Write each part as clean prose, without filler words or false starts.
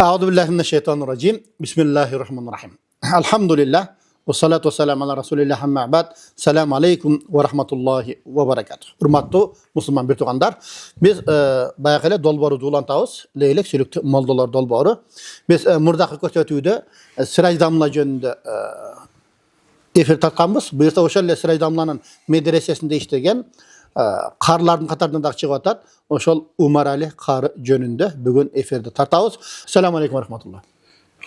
Euzu billahi mineşşeytanirracim. Bismillahirrahmanirrahim. Elhamdülillah ve salatu vesselam ala Resulillah amma ba'd. Selamu aleyküm ve rahmetullahi ve berekatuh. Hurmatly Müslüman bir tugandar. Biz bayaqyla dolboru dulantabız. Leylek sülükte moldolar dolboru. Biz murdaqı köçötüde Siraj damla jönünde efir tartkanbız. Bu yerda oşal Siraj damlanın medresesinde işlegen qarlarning qatarından da çıkıp atat. Oşol Umar Ali qarı jönünde bugün efirde tartabız. Selamu aleyküm ve rahmetullah.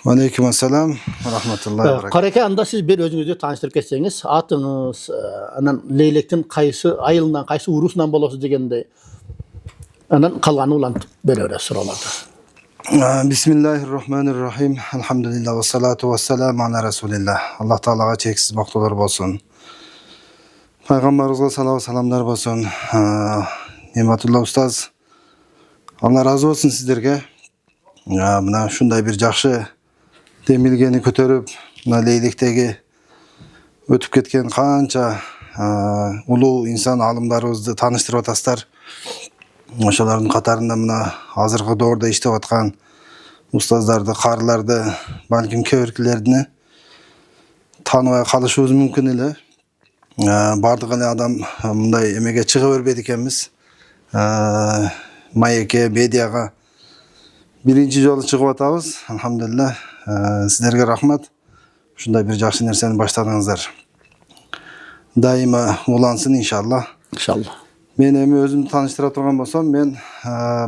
Aleykümselam ve rahmetullahi ve berekatuhu. Qaraka anda siz bir özünüzü tanıştırıp ketseniz, atınız, anan leylektin qaysı ayılından, qaysı urusundan bolosuz degende anan kalganı ulan böyle sıralarda. Bismillahirrahmanirrahim. Elhamdülillah ve salatu ve selamu ala Resulillah. Allah Teala'ga çeksiz baktılar olsun. Peygamberimize salavat salamlar olsun. Nimetullah Ustaz. Allah razı olsun sizlerge. Buna şunday bir jakşı demilgeni kötörüp, buna leylekdegi ötüp ketken kança ulu insan alımlarыбызды tanıştırıp atasыздар. Oşaların katarında buna hazırkı doğruda iştep atkan ustazdарды, qarılarda, balkim keberkilerini tanıbay kalışыбыз mümkün ele. Bardıq ele adam bunday emege çıkı berбейт экенбиз. Mayeke, Bediyaga birinci jolu çıkıp atabız. Elhamdülillah. Sizlerge rahmat. Şunday bir jakşı nerseni başladыңыздар. Daima ulansın inşallah. İnşallah. Men emi özümdü tanıştıra turgan bolsam, men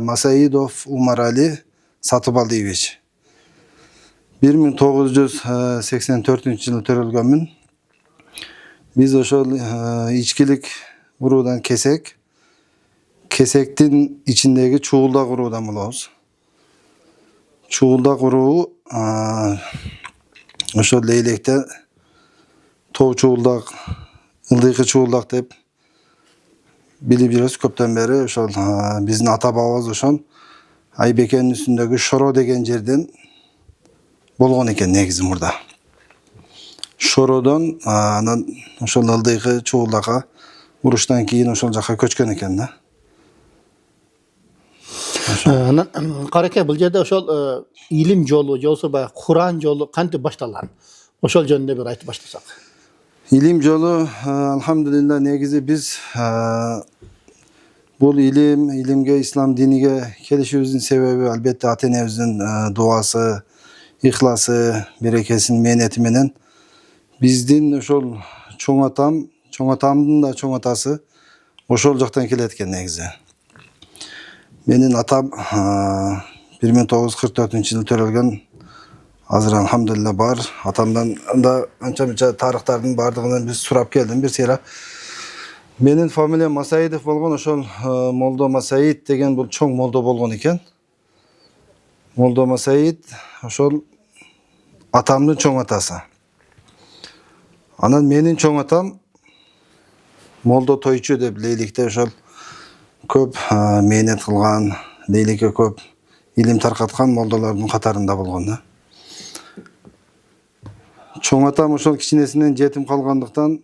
Masayidov Umar Ali Satıbaldievich. 1984-yılı törölgönmün. Biz oşol içkilik gurudan kesek. Kesektin içindeki çuğulda gurudan bulabız. Çuğulda guruğu oşol leylekte tov çuğuldak, ıldıйкы çuğuldak dep bilip жүрөбүz köpten beri. Oşol bizdin ata babamız oşol Aybeke'nin üstündeki Şoro degen жерден болгон экен негизи мурда. Şoro'dan anan oşol ылдыйкы çuğuldaka uruştan keyin oşol jaka köçkön eken da. Qaraka bu yerde oşol ilim jolu, jolsa bay Kur'an jolu kanti baştalan. Oşol jönünde bir aytып başlasak. İlim jolu elhamdülillah negizi biz bu ilimge, İslam dinige kelişibizin sebebi elbette ata-enebizin duası, ihlası, berekesin, mehneti menen bizdin oşol çoң atamdın da çoң atası oşol jaktan keletken negizi. Menin atam 1944-yılı törölgön. Hazır elhamdülillah bar. Atamdan da ança-munça tarıqtardın bardığından biz surap geldim bir sera. Menin familiyam Masayidov bolgon, oşol Moldo Masayid degen bul çoң moldo bolgon eken. Moldo Masayid oşol atamdın çoң atası. Anan menin çoң atam Moldo Toyçu dep leylekte oşol köp mehnet kılgan, leylekке köp ilim tarkatkan moldolardın katarında bolgon da. Çoң atam oşol kичинесинен жетим kalgandыкtan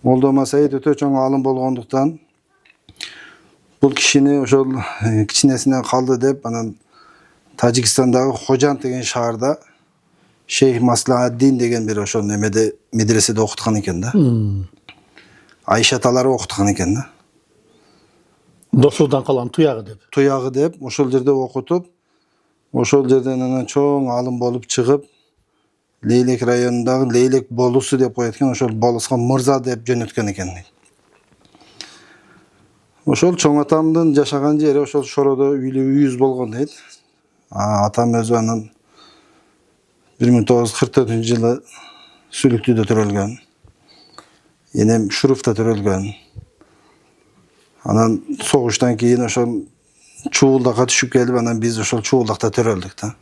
Moldo Masayid ötө çoң alım bolgonduktan bul kişini oşol kичинесинен kaldı dep anan Tacikistan'dagı Hojant degen şaharda Şeyh Maslahaddin degen bir oşol nemede medresede okutkan eken da. Ayşe atalары okutkan eken da. Dosudan kalan tuyağı dep. Tuyağı dep oşol jerde okutup oşol жерден anan çoң alım bolup çıkıp Leylek rayonundağı Leylek bolusu dep koyatken oşol boluska Mırza dep jönötken eken. Oşol çoң atamdın jaşagan jeri oşol Şoro'da uyuz bolgon deyt. Atam özü anan 1944-yılı Sülüktü'de törölgön. Enem Şuruf'ta törölgön. Anan soğuştan keyin oşol çuğuldaka düşüp gelip anan biz oşol çuğuldakta töröldük da.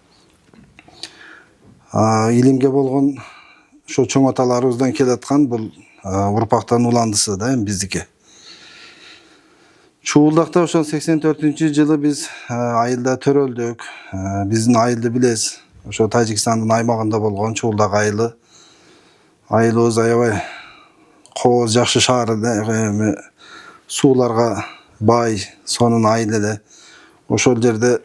İlimge bolgon şu çoң atalarыбыздан keletkan bul urpaktan ulandısı da bizdiki. Çuğuldakta oşol 84-yılı biz ayılda töröldük. Bizdin ayıldı bilez. Oşol Tacikistandın aymagında bolgon çuğuldak ayılı. Ayılыбыз аябай koz jakşı şaharda suularga bay, sonun ayıl ele. Oşol jerde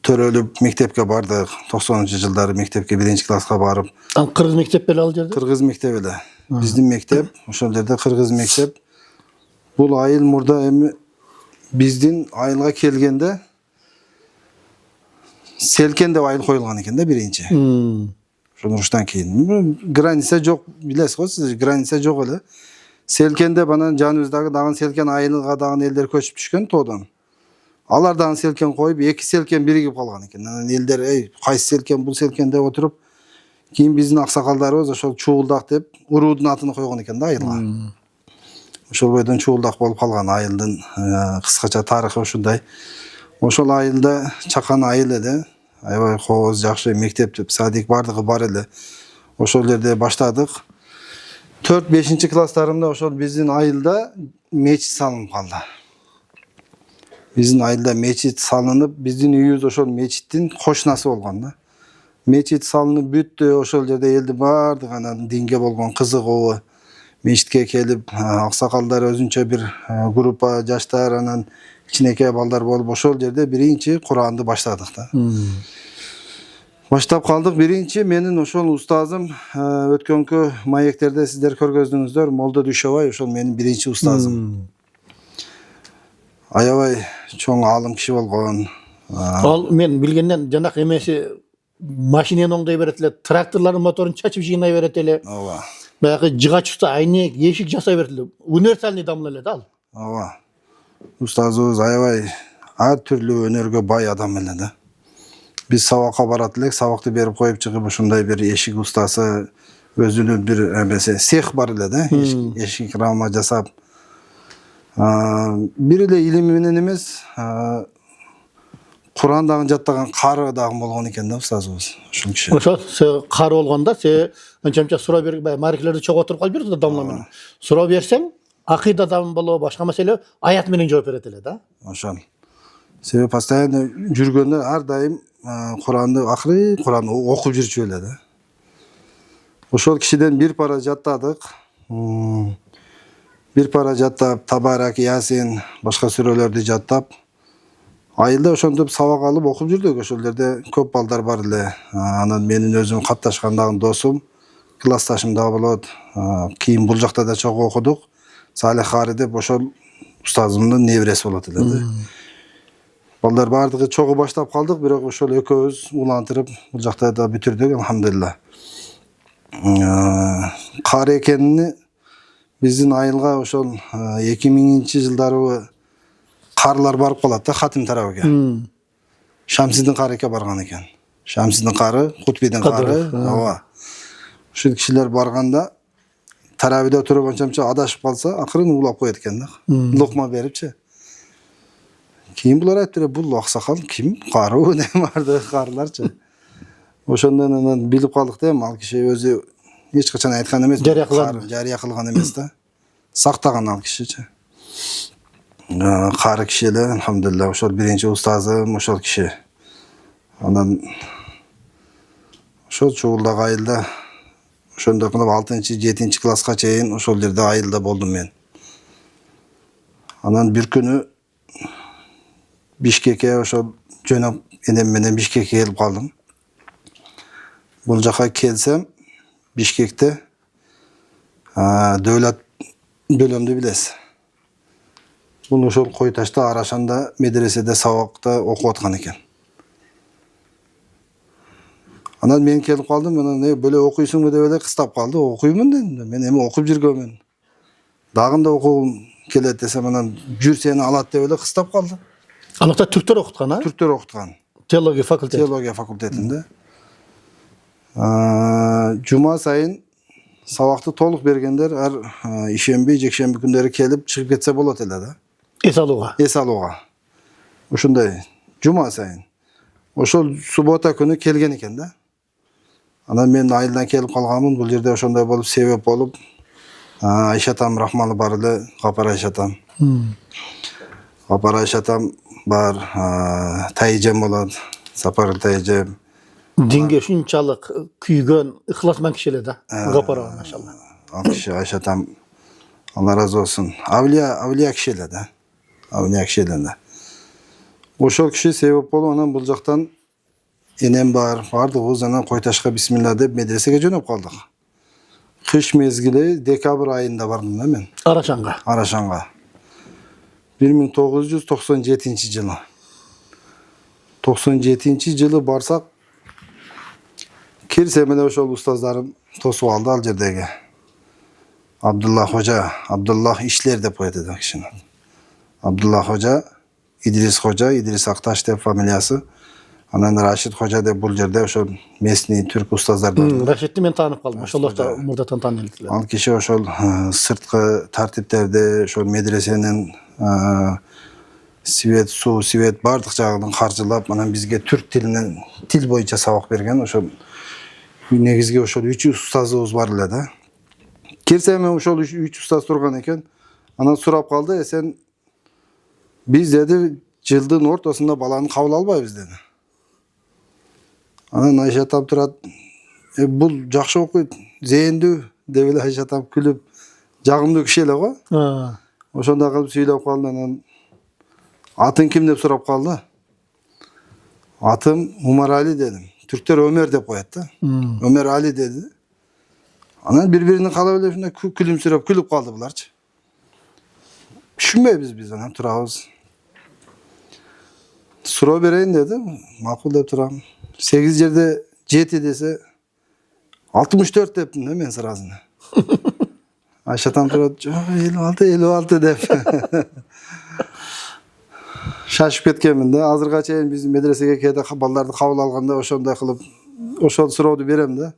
төрөлүп мектепке бардык. 90-жылдары мектепке 1-класска барып, Кыргыз мектеп беле ал жерде? кыргыз мектеби эле. Биздин мектеп, ошол жерде кыргыз мектеп. Бул айыл мурда эми биздин айылга келгенде Селкен деп айыл коюлган экен да биринчи. Ошол уруштан кийин. Граница жок, билесиз го сиз, граница жок эле. Селкен деп анан жаныбыздагы дагы Селкен айылга дагы элдер көчүп түшкөн тоодон. Алар дагы Селкен коюп, эки Селкен биригип калган экен. Анан элдер, кайсы Селкен, бул Селкен деп отуруп, кийин биздин аксакалдарыбыз ошол Чуулдак деп уруудун атын койгон экен да айылга. Ошол бойдон Чуулдак болуп калган айылдын кыскача тарыхы ушундай. Ошол айылда чакан айыл эле. Аябай кооз, жакшы мектеп, садик бардыгы бар эле. Ошол жерде баштадык. 4-5 класстарымда ошол биздин айылда мечит салынып калды. Биздин айылда мечит салынып, биздин үйүбүз ошол мечиттин кошунасы болгон да. Мечит салынып бүттү, ошол жерде элдин бардыгы анан динге болгон кызыгуу, мечитке келип, аксакалдар өзүнчө бир группа жаштар, анан кичинекей балдар болуп, ошол жерде биринчи Куранды баштадык да. Баштап калдык. Биринчи менин ошол устазым, өткөнкү маектерде сиздер көргөздүңүздөр, Молдо Дүйшөбай, ошол менин биринчи устазым. Аябай чоң аалым киши болгон. Ал мен билгенден жанакы эмеси машинени оңдой берет эле, тракторлордун моторун чачып жыйнай берет эле. Ооба. Баягы жыгачты айнек, эшик жасай берет эле. Универсальный дамыл эле да ал. Ооба. Устазыбыз аябай ар түрлүү өнөргө бай адам эле да. Биз сабакка барат элек, сабакты берип коюп чыгып, ушундай бир эшик устасы, өзүнүн бир эмеси, цех бар эле да, эшик рама жасап. Бир эле илими менен эмес, Куран дагы жаттаган кары дагы болгон экен да устазыбыз. Ушул киши. Ошо кары болгондо анча-мынча суроо берип, марикелерди чогуу отуруп калып жүрдү да дамла менен. Суроо берсең, акыйдадан болобу, башка маселе аят менен жооп берет эле да. Ошол. Себеби постоянно жүргөндө ар дайым Куранды окуп жүрчү эле да. Ошол кишиден бир пара жаттадык. Бир пара жаттап, Табарак, Ясин, башка сүрөлөрдү жаттап, айылда ошентип сабак алып окуп жүрдүк. Ошол жерде көп балдар бар эле. Анан менин өзүм катташкан дагы досум, классташым дагы болот. Кийин бул жакта да чогуу окудук. Салих Кары деп ошол устазымдын небереси болот эле да. Балдар бардыгы чогуу баштап калдык, бирок ошол экөөбүз улантырып бул жакта да бүтүрдүк, алхамдулилла. Кары экенини биздин айылга ошол 2000-жылдары карлар барып калат да, хатим тарабыга. Шамсидин Карыга барган экен. Шамсидин Кары, Кутбидин Кары, ооба. Ушул кишилер барганда тарабида туруп анча-мынча адашып калса, акырын улап коет экен да. Лукма берипчи. Кийин булар айтты, бул аксакал ким? Каруу деп барды карларчы. Ошондон анан билип калдык да, ал киши өзү эч качан айткан эмес, жарыя кылган эмес да. Сактаган ал кишичи. Кары киши эле, алхамдулилла, ошол биринчи устазым ошол киши. Анан ошол Чуулдак айылда ошондой кылып 6-7 класска чейин ошол жерде айылда болдум мен. Анан бир күнү Бишкекке ошол жөнөп энем менен Бишкекке келип калдым. Бул жака келсем, Бишкекте Дөөлөт бөлөмдү билесиз. Бул ошол Кой Ташта Арашанда медреседе сабакта окуп аткан экен. Анан мен келип калдым, анан бөлө окуйсуңбу деп эле кыстап калды. Окуймун дедим. Мен эми окуп жүргөнмүн. Дагында окугум келет десем, анан жүр сени алат деп эле кыстап калды. Анакта түрктөр окуткан, а? Түрктөр окуткан. Теология факультети. Теология факультетинде. Жума сайын сабакты толук бергендер ар ишемби, жекшемби күндөрү келип чыгып кетсе болот эле да. Эс алууга. Ушундай жума сайын. Ошол суббота күнү келген экен да. Анан мен айылдан келип калганмын, бул жерде ошондой болуп, себеп болуп, Айшатам рахмалы бар эле, Гапар Айшатам. Гапар Айшатам бар, Тайжем болот, Сапар Тайжем. Динге ушунчалык күйгөн, ыхласман киши эле да. Гапар, машалла. Ал киши Айшатам, Алла разы болсун. Авлия киши эле да. Авлия киши эле да. Ошол киши себеп болуп анан бул жактан энем бар, бардыгыбыз анан Койташка бисмилла деп медресеге жөнөп калдык. Кыш мезгили декабрь айында бардым да мен Araşanğa. Арашанга. 1997 жылы. 97 жылы барсак, кирсем эле ошол устаздарым тосуп алды ал жердеги. Абдулла Хожа, Абдуллах Ишлер деп коет эди кишини. Абдулла Хожа, Идрис Акташ деп фамилиясы. Анан Рашид Хожа деп бул жерде ошол местный түрк устаздардан. Raşitni men tanып калдым. Ошолорда мурдатан таанылдылар. Ал киши ошол сырткы тартиптерди, ошол медресенин свет, суу, свет бардык жагын каржылап, анан бизге түрк тилинен тил боюнча сабак берген. Ошол негизги ошол 3 устазыбыз бар эле да. Кирсем ошол 3 устаз турган экен. Анан сурап калды, сен биз деди жылдын ортосунда баланы кабыл албайбыз деди. Анан Айша атам турат, бул жакшы окуйт, зээндүү деп эле Айша атам күлүп, жагымдуу киши эле го. Ошондой кылып сүйлөп калды. Анан атың ким деп сурап калды. Атым Умар Али дедим. Түрктөр Өмөр деп коет да. Өмөр Али деди. Анан бири-бирини калап эле ушундай күлүмсүрөп күлүп калды буларчы. Түшүнбөйбүз биз анан турабыз. Суроо берейин деди. Макул деп турам. 8 жерде 7 десе 64 дептим да мен сразу. Айшатан турат, 56 деп. Шашып кеткенмин да. Азырга чейин биз медресеге кээде балдарды кабыл алганда ошондой кылып ошол сурооду берем да.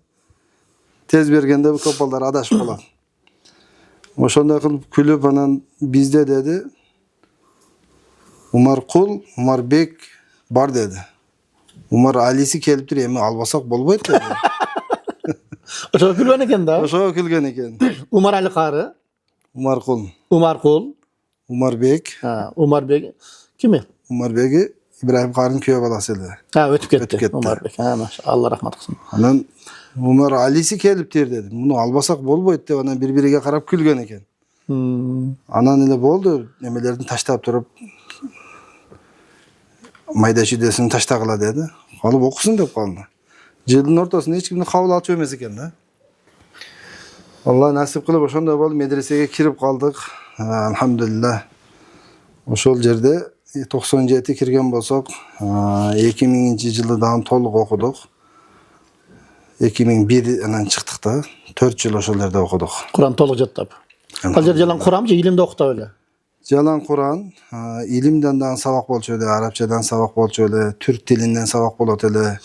Тез бергенде көп балдар адашып калат. Ошондой кылып күлүп анан бизде деди Умаркул, Умарбек бар деди. Умар Алиси келиптир, эми албасак болбойт деди. Ошо күлгөн экен да. Ошого күлгөн экен. Umar Ali Kары, Умаркул, Umarkul, Умарбек, Umarbek kimi? Умарбеги Ибрахим Карын күйөө баласы эле. Өтүп кетти. кетти. Umarbek. Маша, Алла рахмат кылсын. Анан Умар Алиси келиптир деди. Муну албасак болбойт деп анан бири-бириге карап күлгөн экен. Анан эле болду, немелердин таштап туруп майда чүйдесин таштагыла деди. Калып окусун деп калды. Жылдын ортосунда эч кимди кабыл алчу эмес экен да. Алла насип кылып ошондой болуп медресеге кирип калдык. Алхамдулилlah. Ошол жерде 97 кирген болсок, 2000-жылы дагы толук окудук. 2001 анан чыктык да. 4 жыл ошол жерде окудук. Kur'an толук жаттап. Ал жерде жалаң Kur'ан же илимди окутап эле? Жалаң Кур'ан, илимден дагы сабак болчу эле, арабчадан сабак болчу эле, түрк тилинен сабак болот эле.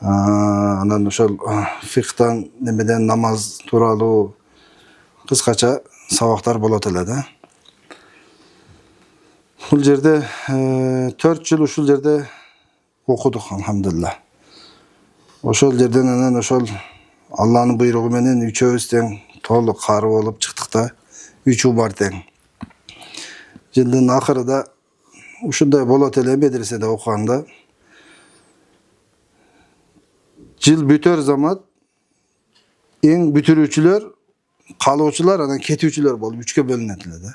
Анан ошол фикhtан, немеден намаз тууралуу кыскача сабактар болот эле да. Бул жерде 4 жыл ушул жерде окудук, алхамдулилlah. Ошол жерден анан ошол Алланын буйругу менен үчөөбүз тең толук кары болуп чыктык да. 3 uu бар тең. Жылдын акырында ушундай болот эле медреседе окуганда. Жыл бүтөр замат эң бүтүрүүчүлөр, калуучулар, анан кетүүчүлөр болуп 3кө бөлүнөт эле да.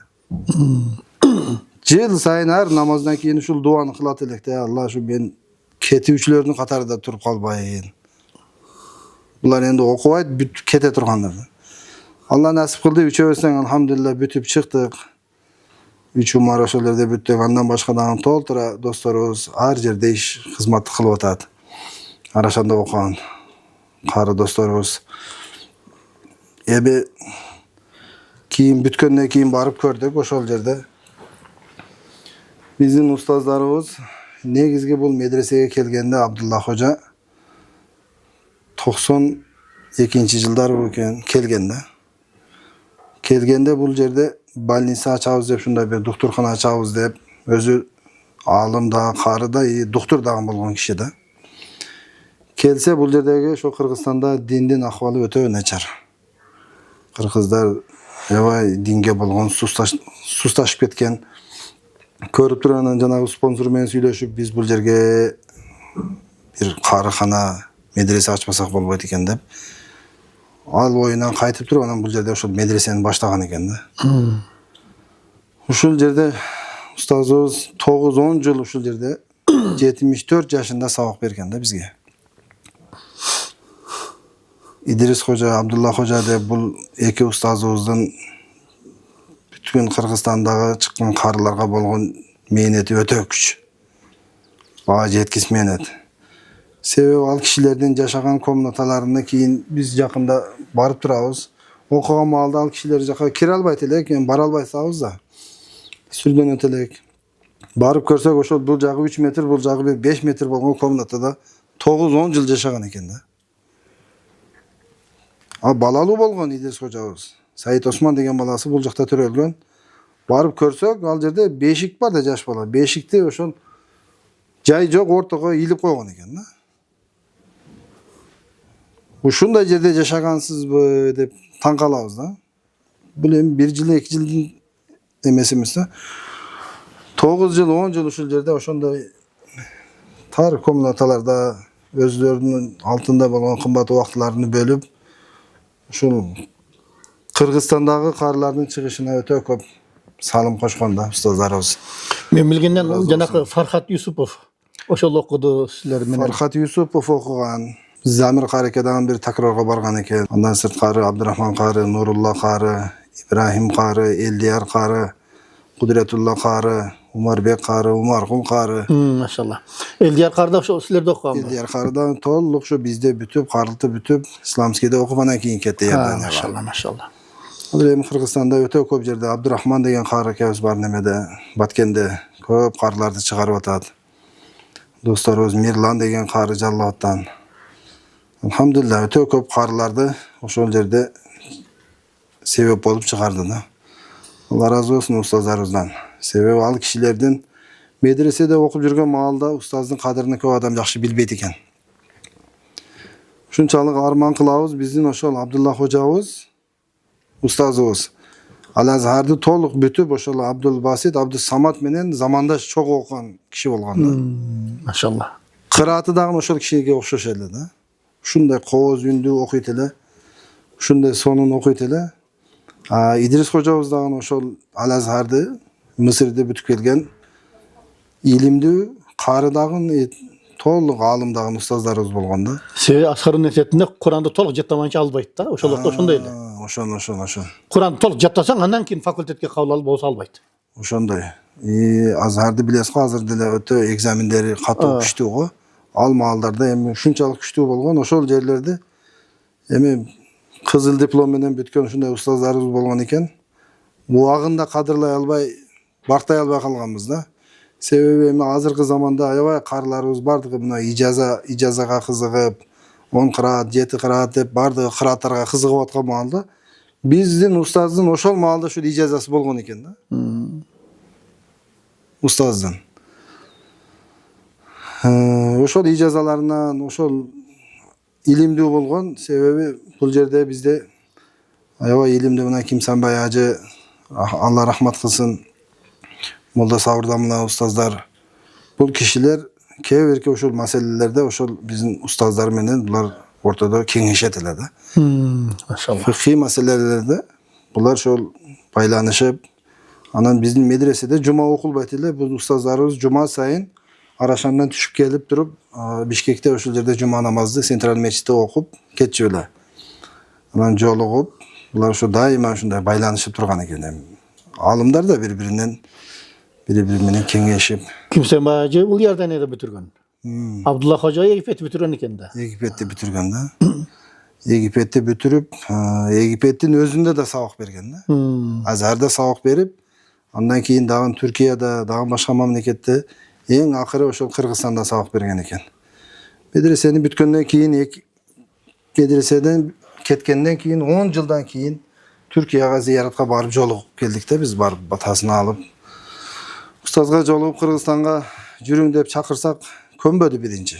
Жыл сайын ар намаздан кийин ушул дуаны кылат элек да. Алла ушу мен кетүүчүлөрдүн катарында туруп калбайын. Булар энди окубайт, бүт кете тургандар. Алла насип кылды, үчөөбүздөн алхамдулилlah бүтүп чыктык. 3 Умар ошол жерде бүттүк. Андан башка дагы толтура досторубуз ар жерде иш кызмат кылып атат. Арашанда окуган кары досторубуз. Эми кийин бүткөндөн кийин барып көрдүк ошол жерде. Биздин устаздарыбыз негизги бул медресеге келгенде Абдулла Хожа 92-жылдары экен келгенде. Келгенде бул жерде больница ачабыз деп, шундай бир доктуркана ачабыз деп, өзү алым да, кары да, доктур дагы болгон киши да. Келсе бул жердеги ошо Кыргызстанда диндин акыбалы өтө начар. Кыргыздар аябай динге болгон сусташып кеткен. Көрүп тургандан жанагы спонсор менен сүйлөшүп, биз бул жерге бир карыкана, медресе ачпасак болбойт экен деп. Ал оюнан кайтып туруп, анан бул жерде ошол медресени баштаган экен да. Ушул жерде устазыбыз 9-10 жыл ушул жерде 74 yaşında sabak bergen de bizge. İdris Hoca, Abdullah Hoca de bu iki ustazımızdan bütün Kırgızistan'da çıkan karılarga bolgon mehneti öte küç. Bağa jetkis mehnat. Sebebi al kişilerden yaşagan komnatalarına keyin biz yakında barıp turabız. Okugan malda al kişileri jaka kire albayt elek, bara albaytsabız da. Sürden ötelek. Barıp görsek oşol bul jagı 3 metr, bul jagı bir 5 metr bolgan komnatada 9-10 yıl yaşagan eken da. Balalı bolgon İdris hocabız. Sayit Osman degen balası bul jakta төрөлгөн. Barıp görsek al jerde beşik var da jaş bala. Beşikte oşol jay jok ortaga ilip koygan eken da. Ушундай жерде жашагансызбы деп таң калабыз да. Бул эми 1 жыл 2 жылдын эмеси эмес да. 9 жыл 10 жыл ушул жерде ошондой тар комнаталарда өзлөрүнүн алтында болгон кымбат убактыларын бөлүп ушул Кыргызстандагы карлардын чыгышына өтө көп салым кошкон да устаздарыбыз. Мен билгенден жанакы Фархат Юсупов ошол окуду силер менен. Фархат Юсупов окуган. Замир Карекедан bir takrarga bargan eken. Ondan sırtkarı Abdurrahman Karı, Nurullah Karı, İbrahim Karı, Eldiyar Karı, Kudretullah Karı, Umarbek Karı, Umarkum Karı. Maşallah. Eldiyar Karı da ошо силерде окуганбы? Eldiyar Karı'dan tolluk şu bizde bütüp, karlıtı bütüp, İslamski'de okumadan keyin ketdi yerden. Maşallah, maşallah. Hem Kırgızistan'da öte köp jerde Abdurrahman degen karı kebis bar nemede, Batkende köp karılardı çıkarıp atat. Dostlarыбыз Mirlan degen karı Жаллабаттан. Alhamdulillah öte köp karılardı ошол жерде sebep bolup çıkardı da. Allah razı olsun ustazlarımızdan. Sebebi al kişilerden medresede okup жүрген маалда ustazdın kadrini köp adam jakşı bilbeyt eken. Şunçalık arman kılabız bizdin ошол Abdullah hocabız, ustazыбыз. Al Azhar'dı toluk bütüp ошol Abdul Basit, Abdul Samat menen zamandaş çok okugan kişi bolganda. Maşallah. Kıraatı dagы ошол kişiге okşoş эле da. Şunday qoz ündü okuyt ele. Şunday sonun okuyt ele. İdris hocabız dagы ошol Al Azhar'dı Mısır'da bütüp kelgen ilimdi karı dagы толук алым дагы ustazlarыбыз болгон da. Sebebi Ashar'ın esetinde Kur'an'da toluk jattamanча albayt da. Ошол вакытта ошондой эле. Ошон. Kur'an'da toluk jattasaң андан кийин факультетке кабыл алып болсо албайт. Ошондой. Azhar'ды билесиз го, азыр деле өтө экзамендери катуу күчтүү го. Ал маалдарда эми ушунчалык күчтүү болгон ошол жерлерде эми кызыл диплом менен бүткөн ушундай устаздарыбыз болгон экен. Убагында кадырлай албай, бартай албай калганбыз да. Себеби эми азыркы заманда аябай карларыбыз бардыгы мына ижазага кызыгып, 10 кыраат, 7 кыраат деп бардыгы кырааттарга кызыгып аткан маалда биздин устаздын ошол маалда ушул ижазасы болгон экен да. Устаздын. Ошол ижазаларынан ошол илимдүү болгон себеби бул жерде бизде аябай илимдүү мына Кимсанбай ажы, Allah рахмат кылсын, Молда Сабырда мына устаздар. Бул кишилер кээ бирки ошол маселелерде ошол биздин устаздар менен булар ортодо кеңешет эле да. Maşallah. Фикый маселелерде булар ошол байланышып, анан биздин медреседе жума окулбайт эле. Бул устаздарыбыз жума сайын Арашандан түшүп келип туруп, Бишкекте ошол жерде жума намазды Централ мечитте окуп кетчү эле. Анан жолугуп, булар ошо дайыма ушундай байланышып турган экен. Алымдар да бири менен кеңешип. Kimsenbay ajı ул Иорданияда бүтүргөн. Abdullah Hoca Египетти бүтүргөн экен да. Египетти бүтүргөн да. Египетти бүтүрүп, Египеттин өзүндө да сабак берген да. Азарда сабак берип, андан кийин дагы Түркияда, дагы башка мамлекетте эң акыры ошол Кыргызстанда сабак берген экен. Медресени бүткөндөн кийин, медреседен кеткенден кийин 10 жылдан кийин Türkiye'ye ziyaretke barıp jolugуп keldik de biz barıp batasını alıp. Ustazga jolugуп Kırgızistan'a жүрүң деп çakırsak könbödü birinci.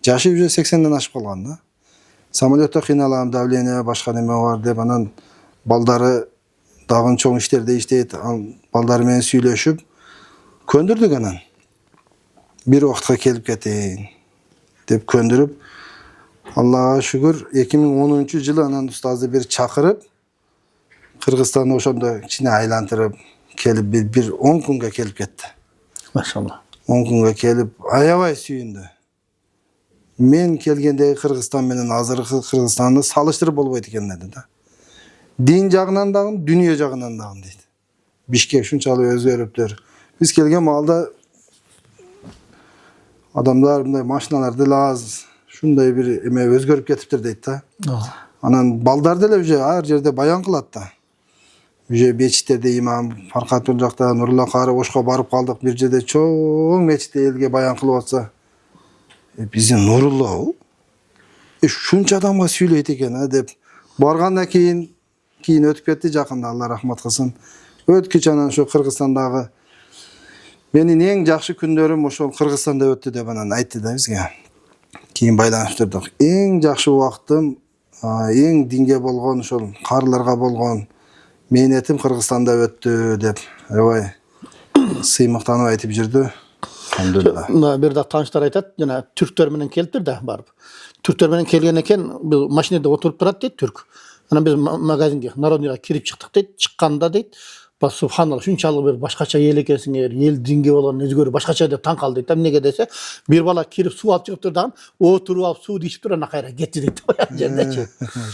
Jaşı уже 80'den aşıp kalgan da. Samolyotda kıynalan davleniye başka neme var dep anan baldары dağın çoğun işlerde işteyt, baldары menen süйлöşüp köndürdük anan. Bir vaxtga kelip keteyin dep köndürüp Allah'a şükür 2010 жылы anan ustazı bir çakırıp Kırgızistan'da oşonda içine aylantırıp kelip bir 10 kunga kelip ketdi. Maşallah. 10 күнгө келип аябай сүйүндү. Мен келгендеги Кыргызстан менен азыркы Кыргызстанды салыштырып болбойт экен dedi да. Дин жагынан дагы, дүнүйө жагынан дагы дейт. Бишкек ушунчалык өзгөрүптүр. Биз келген маалда адамдар мындай машиналар деле аз, шундай бир эме өзгөрүп кетиптир дейт да. Анан балдар деле уже ар жерде баян кылат да. Уже мечиттерде имам Фаркат бул жакта Нурулла Кары Ошко барып калдык. Бир жерде чоң мечитте элге баян кылып атса, биздин Нурулла ушунча адамга сүйлөйт экен деп баргандан кийин өтүп кетти жакында, Алла рахмат кылсын. Өткүч анан ошо Кыргызстандагы менин эң жакшы күндөрүм ошол Кыргызстанда өттү деп анан айтты да бизге. Кийин байланыштырдык. Эң жакшы убактым, эң динге болгон ошол карыларга болгон мээнетим Кыргызстанда өттү деп аябай сыймыктанып айтып жүрдү. Алхамдулилlah. Бир да тааныштар айтат, жана түрктөр менен келиптир да барып. Түрктөр менен келген экен, бул машинеде отуруп турат дейт түрк. Анан биз магазинге, Народныйга кирип чыктык дейт. Чыкканда дейт, субханалла, шунчалык бир башкача эл экенсиңер, эл динге болгон өзгөрүп башкача деп таң калды дейт. Эмнеге десе, бир бала кирип суу алып чыгып турдаган, отуруп алып суу ичип туруп анан кайра кетти дейт. Жердечи.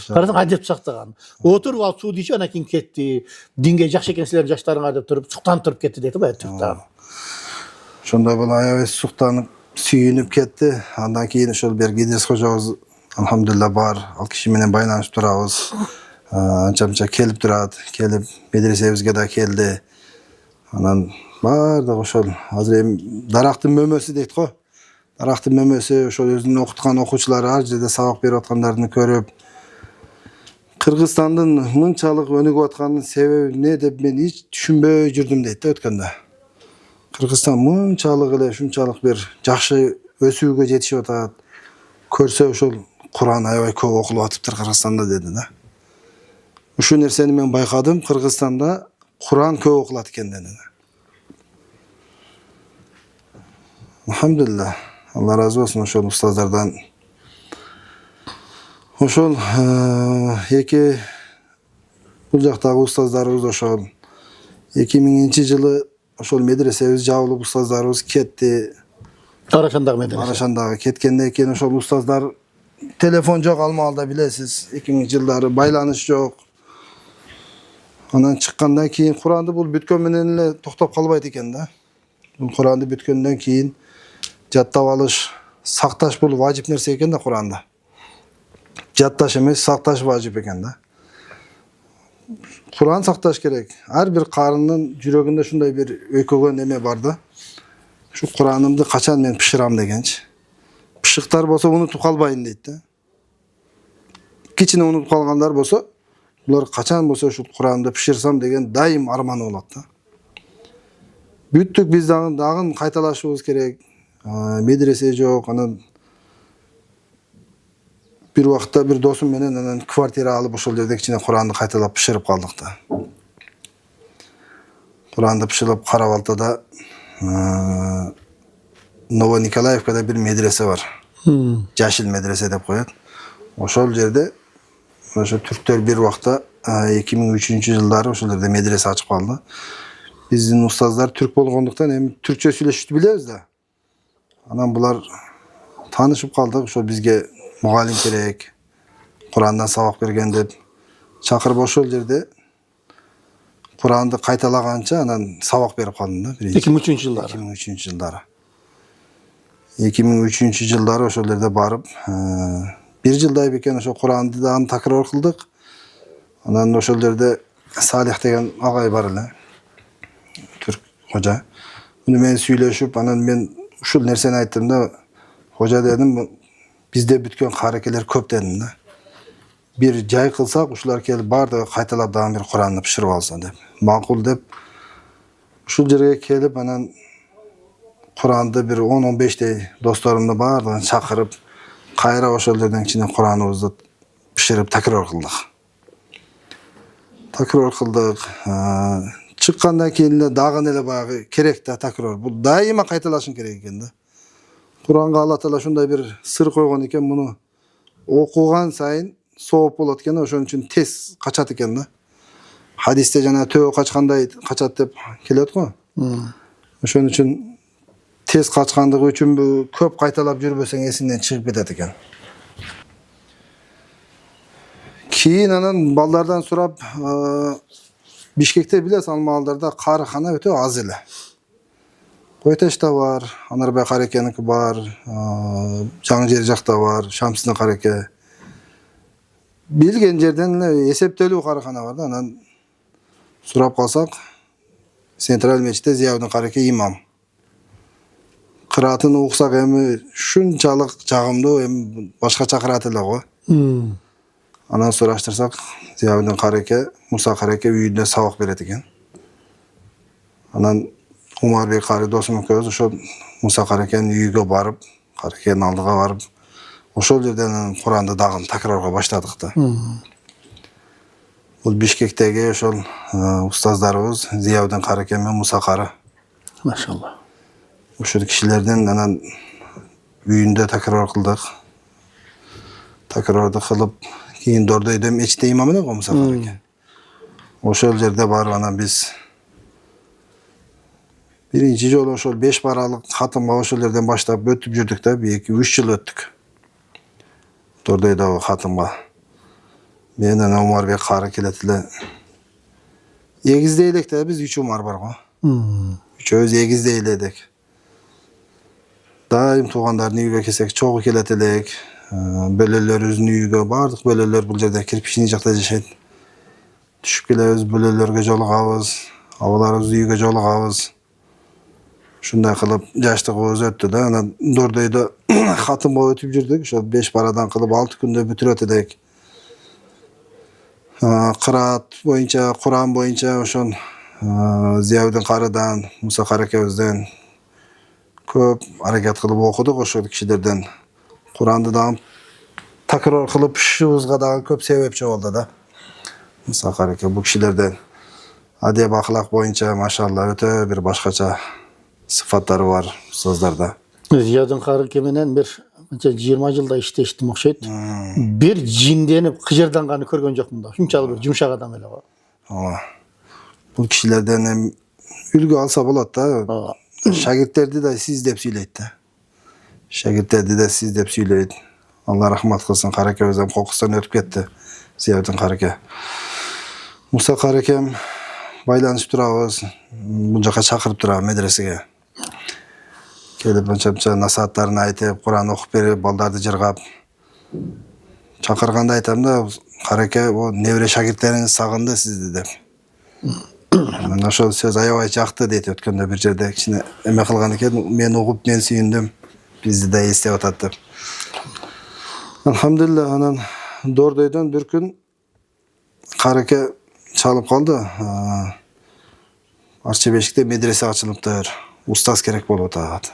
Карасаң адеп сактаган. Отуруп алып суу ичип анан кийин кетти. Динге жакшы экен силердин жаштарыңар деп туруп, суктанып туруп кетти дейт баягы түрктөр. Ошондой бала аябай суктанып, сүйүнүп кетти. Андан кийин ошол бир Гидес кожобуз алхамдулилла бар. Ал киши менен байланышып турабыз. Анча-мынча келип турат, келип медресебизге да келди. Анан бардык ошол азыр эми дарактын мөмөсү дейт го. Дарактын мөмөсү ошол өзүнүн окуткан окуучулары ар жерде сабак берип аткандарын көрүп, Кыргызстандын мынчалык өнүгүп атканын себеби эмне деп мен эч түшүнбөй жүрдүм дейт да өткөндө. Кыргызстан мынчалык эле ушунчалык бир жакшы өсүүгө жетишип атат. Көрсө ошол Куран аябай көп окулуп атыптыр Кыргызстанда деди да. Ушул нерсени мен байкадым, Кыргызстанда Куран көп окулат экен деди. Алхамдулилlah. Алла разы болсун ошол устаздардан. Ошол эки бул жактагы устаздарыбыз ошол 2000-жылы ошол медресебиз жабылып устаздарыбыз кетти. Арашандагы медресе. Арашандагы кеткенден кийин ошол устаздар телефон жок ал маалда билесиз. 2000-жылдары байланыш жок. Анан чыккандан кийин Куранды бул бүткөн менен эле токтоп калбайт экен да. Бул Куранды бүткөндөн кийин жаттап алыш, сакташ бул важип нерсе экен да Куранда. Жатташ эмес, сакташ важип экен да. Куран сакташ керек. Ар бир карындын жүрөгүндө шундай бир өйкөгөн эме бар да. Şu Kur'an'ımды kaçan men pişiram degenç. Pişiktar bolsa unutup kalbayın deydi de. Kiçine unutup kalganlar bolsa, bular kaçan bolsa şu Kur'an'da pişirsam degen daim armanı bolat da. Büttük biz dagın kaytalaşыбыз керек. Medrese жок, анан bir вакытта bir досум менен анан квартира алып ошол жерде кичине Куранды кайталап пиширип калдык да. Куранды пиширип карап алды да Новониколаевкада bir медресе бар. Жашыл медресе деп коет. Ошол жерде ошо түрктөр bir вакытта 2003-жылдары ошол жерде медресе ачып калды. Биздин устаздар түрк болгондуктан эми түркчө сүйлөшүштү билебиз да. Анан булар таанышып калдык, ошо бизге мугалим керек, Курандан сабак берген деп чакырып ошол жерде Куранды кайталаганча анан сабак берип калдым да. 2003-жылдары. 2003-жылдары. 2003-жылдары ошол жерде барып, bir жылдай бекен ошо Куранды дагы такрар кылдык. Анан ошол жерде Салих деген агай бар эле. Түрк кожа. Муну менен сүйлөшүп, анан мен ушул нерсени айттым да, кожа дедим, бизде бүткөн каракелер көп дедим да. Bir жай кылсак, ушулар келип бардыгы кайталап дагы bir Куранды пиширип алса деп. Макул деп ушул жерге келип, анан Куранды bir 10-15 досторумду бардыгын чакырып, кайра ошол жерден кичине Кураныбызды пиширип такрар кылдык. Такрар кылдык. Чыккандан кийин эле дагы эле баягы керек да такрар. Бул дайыма кайталашың керек экен да. Куранга Алла Таала ушундай bir сыр койгон экен, муну окуган сайын сооп болот экен, ошон үчүн тез качат экен да. Хадисте жана төбө качкандай качат деп келет го. Ошон үчүн tez kaçkandыгы үчүнбү көп кайталап жүрбөсөң эсиңден чыгып кетет экен. Кийин анан балдардан сурап, Бишкекте билесиз, ал маалдарда каарыкана өтө аз эле. Койташта бар, Анарбай Карекеники бар, Жаңы жер жакта бар, Шамсыздын Кареке. Билген жерден эле эсептелүү каарыкана бар да, анан сурап калсак, Централь мечитте Зиябдин Кареке имам. Кыраатын уксак эми шунчалык жагымдуу, эми башкача кырат эле го. Анан сураштырсак, Зиябдин Кареке, Муса Кареке үйүндө сабак берет экен. Анан Умарбек Кари досум экөөбүз ошол Муса Карекенин үйүгө барып, Карекенин алдыга барып, ошол жерден Куранды дагы такрарга баштадык да. Бул Бишкектеги ошол устаздарыбыз Зиябдин Кареке менен Муса Кары. Машалла. Ошол кишилерден анан үйүндө такрар кылдык. Такрарды кылып, кийин Дордойдо мечитте имам эле го Муса Кареке. Ошол жерде барып анан биз биринчи жолу ошол 5 паралык хатымга ошол жерден баштап өтүп жүрдүк да, 2-3 жыл өттүк. Дордойдогу хатымга. Мен анан Умарбек Кары келет эле. Эгиздей элек да, биз 3 Умар бар го. Үчөөбүз эгиздей элек. Дайым туугандардын үйүгө келсек чогуу келет элек. Бөлөлөрүбүздүн үйүгө, бардык бөлөлөр бул жерде кирпичный жакта жашайт. Түшүп келебиз, бөлөлөргө жолугабыз, абаларыбыз үйгө жолугабыз. Ушундай кылып жаштыгыбыз өттү да. Анан Дордойдо хатымга өтүп жүрдүк. Ошол 5 парадан кылып 6 күндө бүтүрөт элек. Кыраат боюнча, Куран боюнча ошол Зиябдин Карыдан, Муса Карекебизден көп аракет кылып окудук ошол кишилерден. Куранды дагы такрар кылып ушубузга дагы көп себепчи болду да. Муса Кареке бул кишилерден адеп ахлак боюнча машалла өтө бир башкача сыфаттары бар устаздарда. Зиябдин Кареке менен бир 20 жылда иштештим окшойт. Бир жинденип кыжырданганы көргөн жокмун да. Шунчалык бир жумшак адам эле го. Бул кишилерден үлгү алса болот да. Шагирттерди да сиз деп сүйлөйт да. Шагирттерди да сиз деп сүйлөйт. Алла рахмат кылсын, Карекебизден кокустан өтүп кетти. Зиябдин Кареке. Муса Карекем байланышып турабыз. Бул жака чакырып турабы медресеге. Келип анча насааттарын айтып, Куран окуп берип, балдарды жыргап. Чакырганда айтам да, Кареке, бу небере шагирттериңиз сагынды сизди деп. Мен ошол сөз аябай жакты дейт, өткөндө бир жерде кичине эме кылган экен, мен угуп мен сүйүндүм. Бизди да эстеп атат деп. Алхамдулилла, анан Дордойдон бир күн Кареке чалып калды. Арчебешикте медресе ачылыптыр. Устаз керек болуп атат.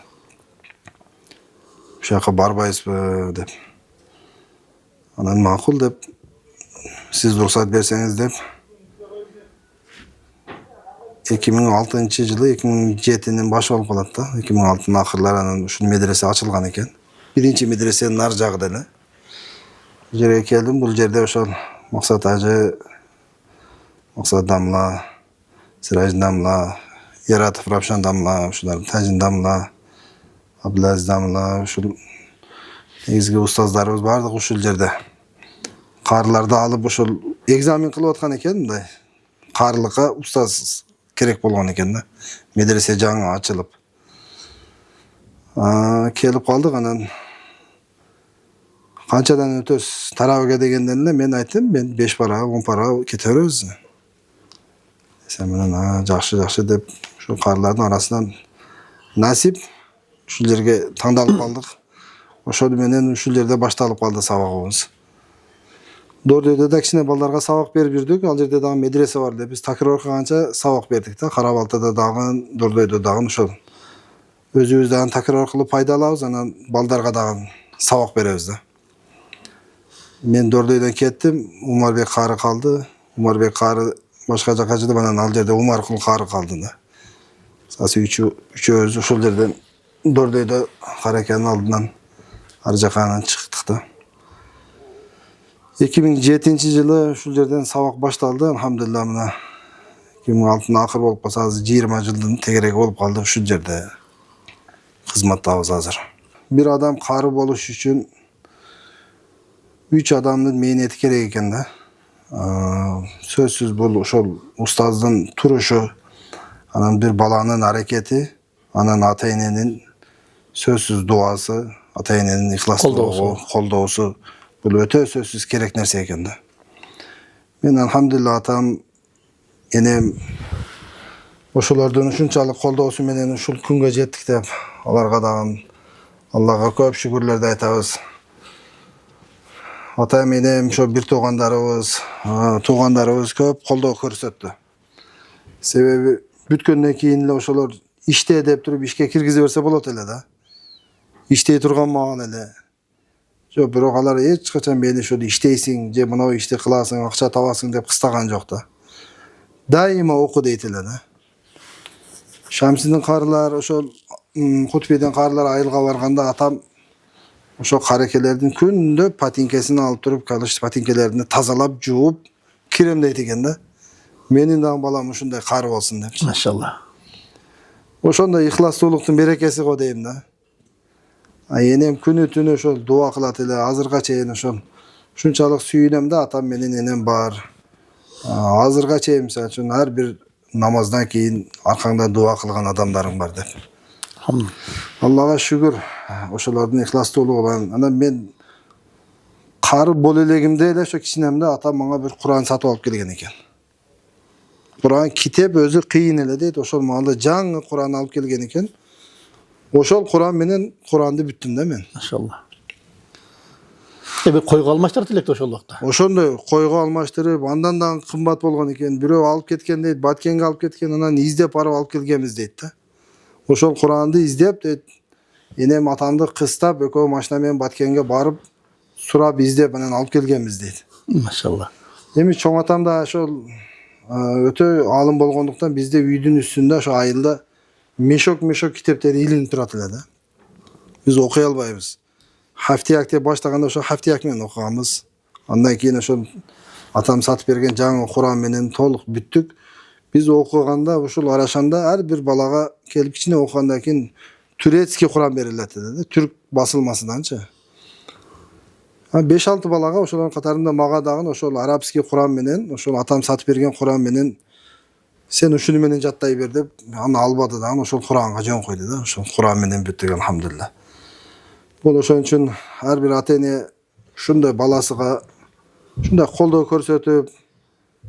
Ошояка барбайсызбы деп. Анан макул деп, сиз уруксат берсеңиз деп 2006 жылы 2007-нин башы болуп калат да. 2006-нын акырлары анан ушул медресе ачылган экен. Биринчи медресенин нар жагы деле. Бул жерге келдим, бул жерде ошол Максат ажы, Максат дамла, Сираж дамла, Яратов Рапшан дамла, ушулар Тажин дамла, Абдулазиз дамла, ушул негизги устаздарыбыз бардык ушул жерде. Карыларды алып ошол экзамен кылып аткан экен, мындай. Карылыкка устаз керек болгон экен да. Медресе жаңы ачылып. Келип калдык, анан канчадан өтөбүз тарабыга дегенден эле мен айттым, мен 5 пара, 10 пара кете беребиз. Сен менен жакшы деп ошол карылардын арасынан насип ушул жерге тандалып калдык. Ошол менен ушул жерде башталып калды сабагыбыз. Дордойдо да кичине балдарга сабак берип жүрдүк. Ал жерде дагы медресе бар деп биз такыр окуганча сабак бердик да. Карабалтада дагы, Дордойдо дагы ошол. Өзүбүз дагы такыр кылып пайда алабыз, анан балдарга дагы сабак беребиз да. Мен Дордойдон кеттим, Умарбек Кары калды. Умарбек Кары башка жака жыдып, анан ал жерде Умаркул Кары калды да. Сасы үчөөбүз ошол жерден Дордойдо Карекенин алдынан ар жака анан чыктык да. 2007-жылы ушул жерден сабак башталды. Алхамдулилла, мына 2006-нын акыр болуп калса, азыр 20 жылдын тегереги болуп калды ушул жерде. кызматтабыз азыр. Bir adam karı boluş üçün 3 adamın mehneti керек eкен да. Сөзсүз бул ошол устаздын турушу, анан bir баланын аракети, анан ата-эненин сөзсүз дуасы, ата-эненин ыхластуулугу, колдоосу бул өтө сөзсүз керек нерсе экен да. Мен алхамдулилла атам, энем ошолордун ушунчалык колдоосу менен ушул күнгө жеттик деп, аларга дагы Аллага көп шүгүрлөрдү айтабыз. Атам энем ошо бир туугандарыбыз көп колдоо көрсөттү. Себеби бүткөндөн кийин эле ошолор иште деп туруп ишке киргизе берсе болот эле да. Иштей турган маал эле. Жок, бирок алар эч качан мени ошо иштейсиң же мына ишти кыласың, акча табасың деп кыстаган жок да. Дайыма оку дейт эле да. Шамсиндин карылар, ошол Кутбийдин карылар айылга барганда атам ошо карекелердин күндө патинкесин алып туруп, калыш патинкелерин тазалап, жууп кирем дейт экен да. Менин дагы балам ушундай кары болсун деп. Машалла. Ошондой ыхластуулуктун берекеси го дейм да. Энем күнү түнү ошол дуа кылат эле, азырга чейин ошол ушунчалык сүйүнөм да, атам менен энем бар. Азырга чейин мисалы үчүн ар бир намаздан кийин аркаңда дуа кылган адамдарың бар деп. Аллага шүгүр, ошолордун ыхластуулугу менен. Анан мен кары боло элегимде эле ошо кичинемде атам мага бир Куран сатып алып келген экен. Куран китеп өзү кыйын эле дейт, ошол маалда жаңы Куран алып келген экен. Ошол Куран менен Куранды бүттүм да мен. Машалла. Бир койго алмаштырып электе ошол убакта. Ошондой койго алмаштырып, андан дагы кымбат болгон экен. Бирөө алып кеткен дейт, Баткенге алып кеткен, анан издеп барып алып келгенбиз дейт да. Ошол Куранды издеп дейт. Энем атамды кыстап, экөө машина менен Баткенге барып, сурап издеп анан алып келгенбиз дейт. Машалла. Эми чоң атам да ошол өтө алым болгондуктан бизде үйдүн үстүндө ошо айылда мешок китептер илинип турат эле да. Биз окуй албайбыз. Хафтияк деп баштаганда ошо хафтияк менен окуганбыз. Андан кийин ошол атам сатып берген жаңы Куран менен толук бүттүк. Биз окуганда ушул арашанда ар бир балага келип кичине окугандан кийин турецкий Куран берилет да, түрк басылмасынданчы. 5-6 балага ошолордун катарында мага дагы ошол арабский Куран менен, ошол атам сатып берген Куран менен сен ушуну менен жаттай бер деп, аны албады дагы ошол Куранга жөн койду да. Ошол Куран менен бүттүк алхамдулилла. Бул ошон үчүн ар бир ата-эне ушундай баласыга ушундай колдоо көрсөтүп,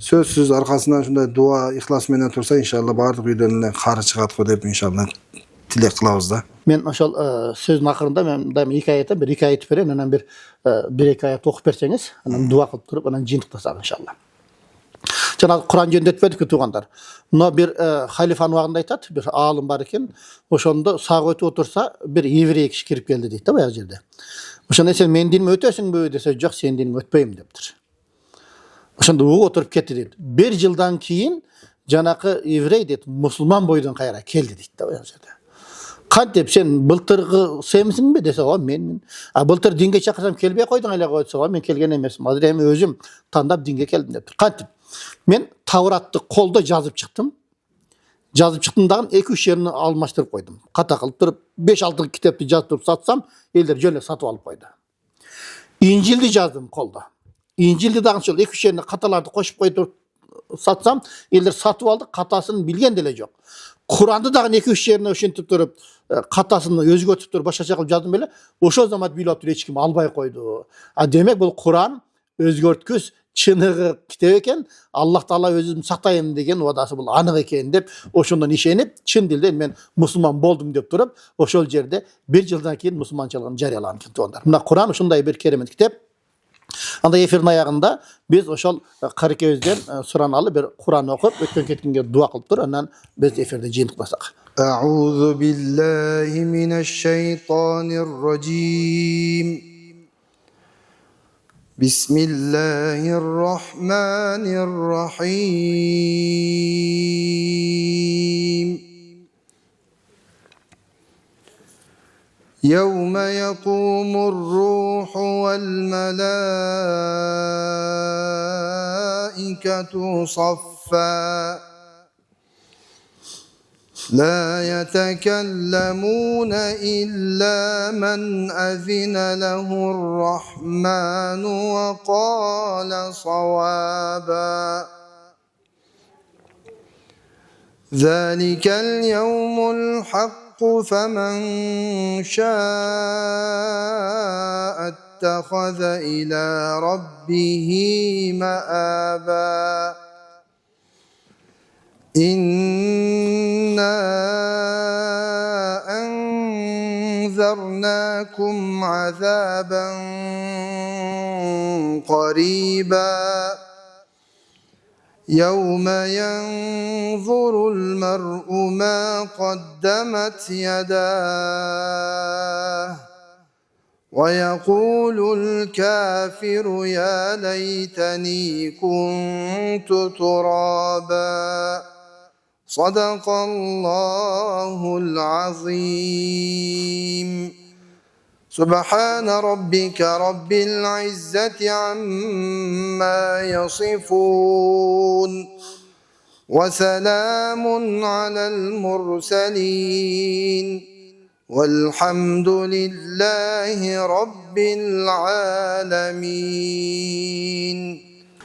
сөзсүз аркасынан ушундай дуа, ихлас менен турса, иншалла бардык үйдөн эле кары чыгат го деп иншалла тилек кылабыз да. Мен ошол сөздүн акырында мен дайыма 2 аят, бир 2 аят берем, анан бир 1-2 аят окуп берсеңиз, анан дуа кылып туруп, анан жыйынтыктасак иншалла. Жана Куран жөндөтпөдүк туугандар. Мына бир халифанын убагында айтат, бир аалым бар экен. Ошондо сак өтүп отурса, бир еврей киши кирип келди дейт да баягы жерде. Ошондо сен менин диниме өтөсүңбү десе, жок, сенин диниңе өтпөйм дептир. Ошондо угуп отуруп кетти дейт. 1 жылдан кийин жанакы еврей дейт, мусулман бойдон кайра келди дейт да баягы жерде. Кантип сен былтыргы сенсиңби десе, о менмин. Былтыр динге чакырсам келбей койдуң эле го десе, о мен келген эмесмин. Азыр эми өзүм тандап динге келдим дептир. Кантип? Мен Тавратты колдо жазып чыктым. Жазып чыктым дагы 2-3 жерин алмаштырып койдум. Ката кылып туруп 5-6 китепти жазып туруп сатсам, элдер жөн эле сатып алып койду. Инжилди жаздым колдо. Инжилди дагы ошол 2-3 жерине каталарды кошуп коюп сатсам, элдер сатып алды, катасын билген деле жок. Куранды дагы 2-3 жерине ошентип туруп, катасын өзгөртүп туруп башкача кылып жаздым эле. Ошол замат билип туруп эч ким албай койду. Демек бул Куран өзгөрткүс чыныгы китеп экен. Аллах Таала өзүм сактайм деген убадасы бул анык экен деп, ошондон ишенип, чын дилден мен мусулман болдум деп туруп, ошол жерде 1 жылдан кийин мусулманчылыгын жарыялаган экен туугандар. Мына Куран ушундай бир керемет китеп. Анда эфирдин аягында биз ошол карекебизден сураналы бир Куран окуп, өткөн кеткенге дуа кылып туруп, анан биз эфирде жыйынтыктасак. Аузу биллахи минаш шайтанир раджим. Бисмиллахир рахманир рахим. يوم يقوم الروح والملائكة صفا لا يتكلمون إلا من أذن له الرحمن وقال صوابا ذلك اليوم الحق فمن شاء اتخذ إلى ربه مآبا إنا أنذرناكم عذابا قريبا يوم ينظر المرء ما قدمت يداه ويقول الكافر يا ليتني كنت ترابا صدق الله العظيم سبحان ربك رب العزة عما يصفون وسلام على المرسلين والحمد لله رب العالمين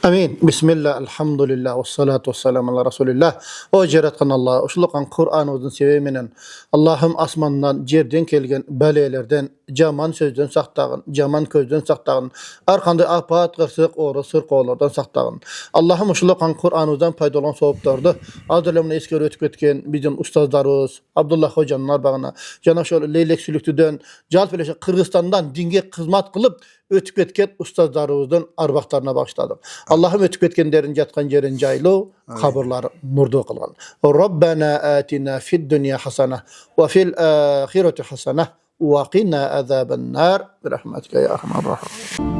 Amin. Bismillah, alhamdulillah, wassalatu wassalamu ala Rasulillah. O jaratkan Allah, uşulukan Kur'an'ımızın seviminin, Allah'ım asmandan, jerden kelgen belelerden, jaman sözden saktağın, jaman közden saktağın, arkanda apat, gırsık, oru, sırqoğlardan saktağın. Allah'ım uşulukan Kur'an'ımızdan paydalan soğuptardı. Adırlamını eskeri ötüp etken bizim ustazlarımız, Abdullah Hoca'nın bağına, jana şöyle leylek sülüktüden, Jalpeleşe Kırgızistan'dan dinge kızmat kılıp, ötüp etken ustazlarımızdan arbaqtarına başladık. Allah'ım ötüp etkenlerin jatkan jerin jaylı, kabırları nurdu kılgan. Rabbana atina fid dunya hasana ve fil ahireti hasana ve qina azaban nar. Bi rahmetike ya erhamer rahim.